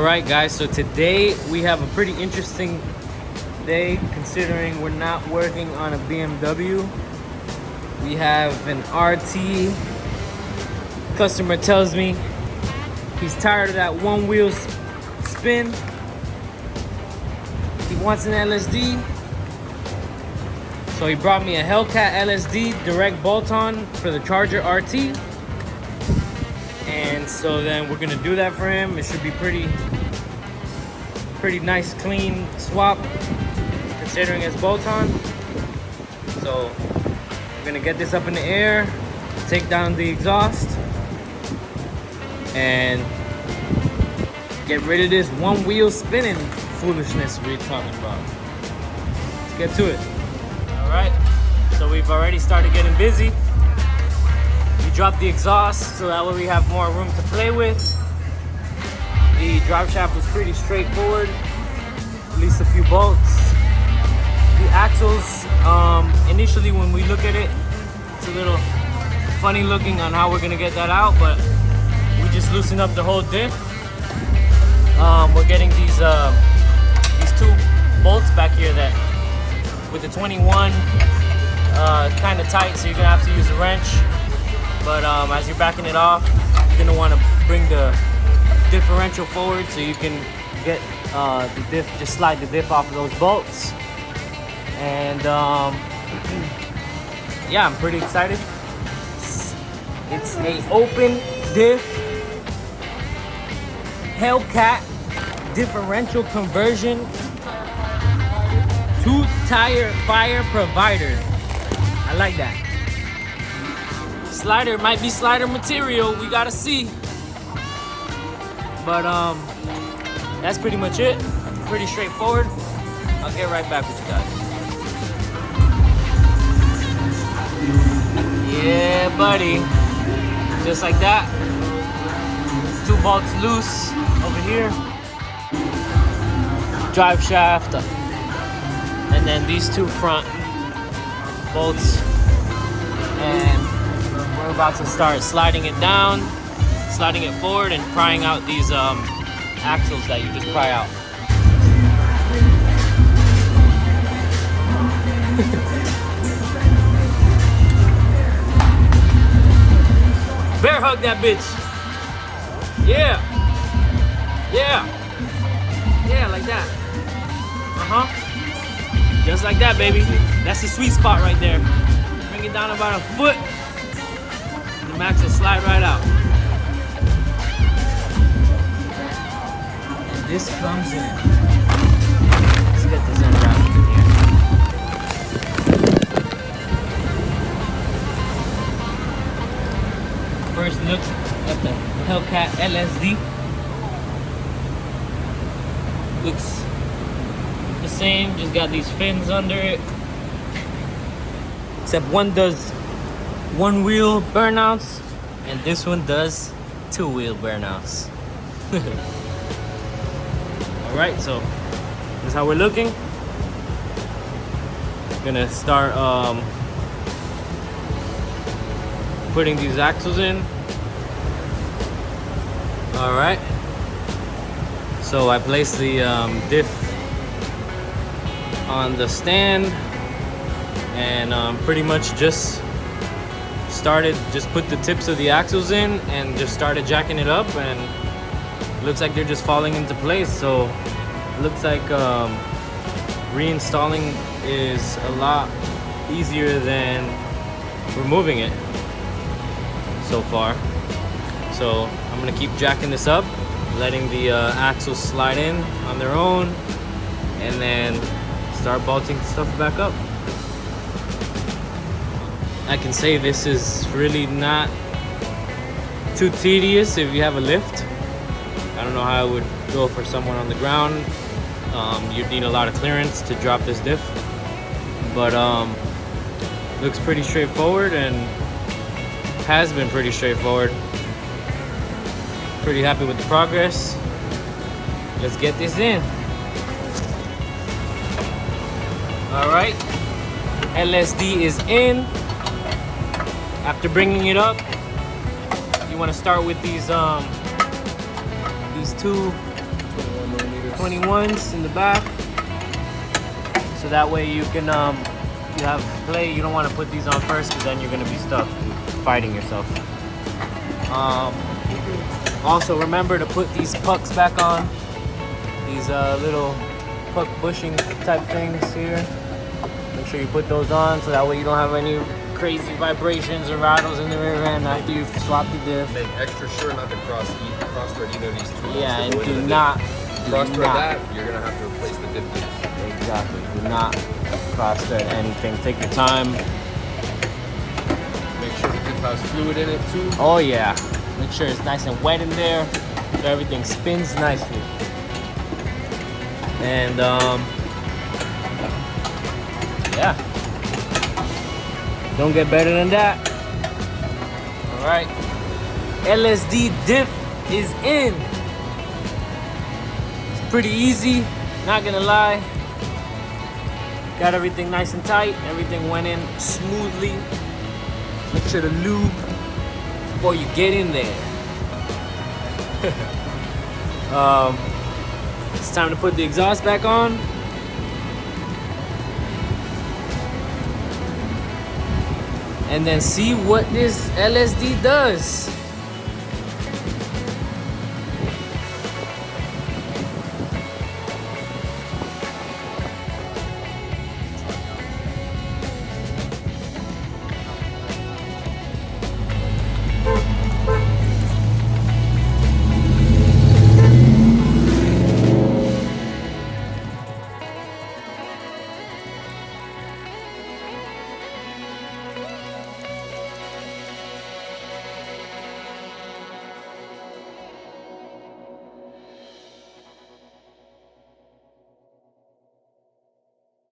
Alright guys, so today we have a pretty interesting day considering we're not working on a BMW. We have an RT. Customer tells me he's tired of that one wheel spin. He wants an LSD. So he brought me a Hellcat LSD direct bolt-on for the Charger RT. And so then we're gonna do that for him. It should be pretty nice, clean swap considering it's bolt-on. So we're gonna get this up in the air, take down the exhaust, and get rid of this one wheel spinning foolishness we're talking about. Let's get to it. All right, so we've already started getting busy. We dropped the exhaust so that way we have more room to play with. The drive shaft was pretty straightforward, released a few bolts. The axles, initially when we look at it, it's a little funny looking on how we're gonna get that out, but we just loosened up the whole diff. We're getting these two bolts back here that with the 21 kind of tight, so you're gonna have to use a wrench. But as you're backing it off, you're gonna want to bring the differential forward so you can get the diff, just slide the diff off of those bolts. And yeah, I'm pretty excited. It's a open diff Hellcat differential conversion 2-tire fire provider. I like that. Slider might be slider material, we gotta see. But that's pretty much it. Pretty straightforward. I'll get right back with you guys. Yeah, buddy. Just like that. 2 bolts loose over here. Drive shaft. And then these 2 front bolts. And we're about to start sliding it down, sliding it forward, and prying out these axles that you just pry out. Bear hug that bitch. Yeah. Yeah. Yeah, like that. Just like that, baby. That's the sweet spot right there. Bring it down about a foot. The max will slide right out. And this comes in. Let's get this unwrapped in here. First look at the Hellcat LSD. Looks the same, just got these fins under it. Except one does 1-wheel burnouts, and this one does 2-wheel burnouts. Alright, so this is how we're looking. Gonna start putting these axles in. Alright. So I placed the diff on the stand and pretty much just put the tips of the axles in and just started jacking it up, and looks like they're just falling into place. So looks like reinstalling is a lot easier than removing it so far. So I'm gonna keep jacking this up, letting the axles slide in on their own, and then start bolting stuff back up. I can say this is really not too tedious if you have a lift. I don't know how it would go for someone on the ground. You'd need a lot of clearance to drop this diff, but looks pretty straightforward and has been pretty straightforward. Pretty happy with the progress. Let's get this in. All right, LSD is in. After bringing it up, you want to start with these two 21s in the back, so that way you can you have play. You don't want to put these on first because then you're gonna be stuck fighting yourself. Also remember to put these pucks back on. These little puck bushing type things here. Make sure you put those on so that way you don't have any crazy vibrations or rattles in the rear end after you swap the diff. Make extra sure not to cross-thread either of these tools. Yeah, and do not cross-thread that, you're gonna have to replace the diff case. Exactly. Do not cross-thread anything. Take your time. Make sure the diff has fluid in it too. Oh yeah. Make sure it's nice and wet in there so everything spins nicely. And yeah. Don't get better than that. All right. LSD diff is in. It's pretty easy, not gonna lie. Got everything nice and tight. Everything went in smoothly. Make sure to lube before you get in there. It's time to put the exhaust back on. And then see what this LSD does.